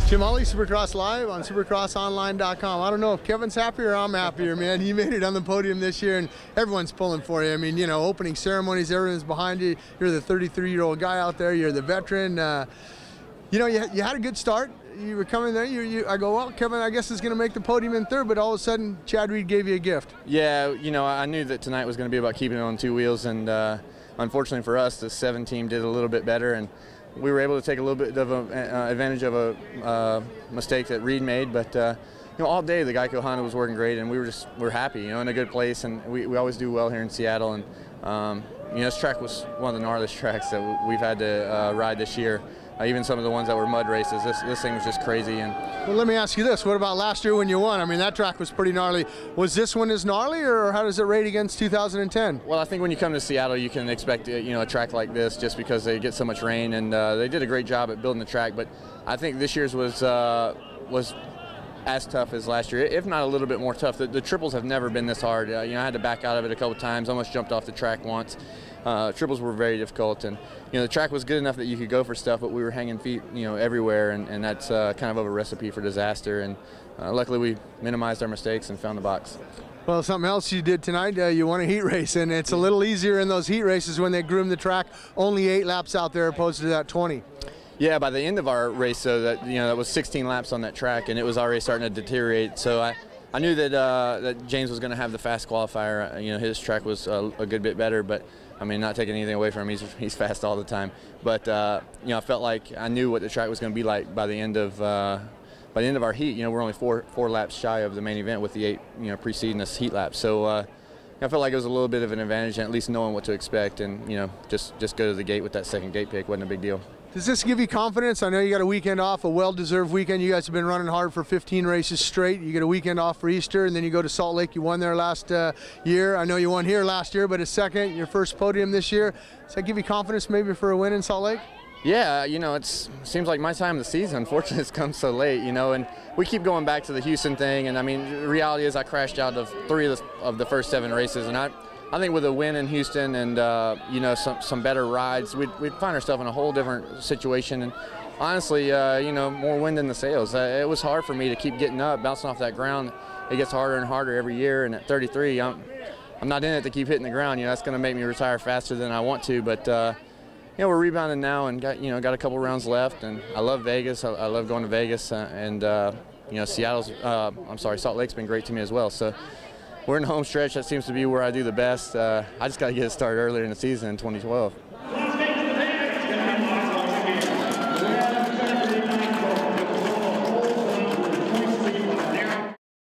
Jim Holley, Supercross Live on supercrossonline.com. I don't know if Kevin's happier or I'm happier, man. You made it on the podium this year, and everyone's pulling for you. I mean, you know, opening ceremonies, everyone's behind you. You're the 33-year-old guy out there. You're the veteran. You know, you had a good start. You were coming there. I go, well, Kevin, I guess is going to make the podium in third, but all of a sudden, Chad Reed gave you a gift. Yeah, you know, I knew that tonight was going to be about keeping it on two wheels, and unfortunately for us, the 7 team did a little bit better, and we were able to take a little bit of advantage of a mistake that Reed made, but you know, all day the Geico Honda was working great, and we're happy, you know, in a good place, and we always do well here in Seattle, and you know, this track was one of the gnarliest tracks that we've had to ride this year. Even some of the ones that were mud races, this thing was just crazy. And well, let me ask you this: what about last year when you won? I mean, that track was pretty gnarly. Was this one as gnarly, or how does it rate against 2010? Well, I think when you come to Seattle, you can expect, you know, a track like this just because they get so much rain, and they did a great job at building the track. But I think this year's was as tough as last year, if not a little bit more tough. The triples have never been this hard. You know, I had to back out of it a couple times, almost jumped off the track once. Triples were very difficult, and you know, the track was good enough that you could go for stuff, but we were hanging feet, you know, everywhere, and that's kind of a recipe for disaster. And luckily, we minimized our mistakes and found the box. Well, something else you did tonight, you won a heat race, and it's a little easier in those heat races when they groom the track. Only 8 laps out there opposed to that 20. Yeah, by the end of our race, so that was 16 laps on that track, and it was already starting to deteriorate. So I knew that that James was going to have the fast qualifier. You know, his track was a good bit better, but I mean, not taking anything away from him, he's fast all the time. But you know, I felt like I knew what the track was going to be like by the end of our heat. You know, we're only four laps shy of the main event with the 8 preceding us heat laps. So I felt like it was a little bit of an advantage, and at least knowing what to expect, and you know, just go to the gate with that second gate pick wasn't a big deal. Does this give you confidence? I know you got a weekend off, a well-deserved weekend. You guys have been running hard for 15 races straight. You get a weekend off for Easter, and then you go to Salt Lake. You won there last year. I know you won here last year, but a second, your first podium this year. Does that give you confidence maybe for a win in Salt Lake? Yeah, you know, it seems like my time of the season, unfortunately, it's come so late, you know, and we keep going back to the Houston thing, and I mean, the reality is I crashed out of 3 of the first 7 races, and I think with a win in Houston and you know, some better rides, we'd find ourselves in a whole different situation. And honestly, you know, more wind in the sails. It was hard for me to keep getting up, bouncing off that ground. It gets harder and harder every year. And at 33, I'm not in it to keep hitting the ground. You know, that's going to make me retire faster than I want to. But you know, we're rebounding now and got a couple rounds left. And I love Vegas. I love going to Vegas. And you know, Salt Lake's been great to me as well. So we're in the home stretch. That seems to be where I do the best. I just got to get it started earlier in the season in 2012.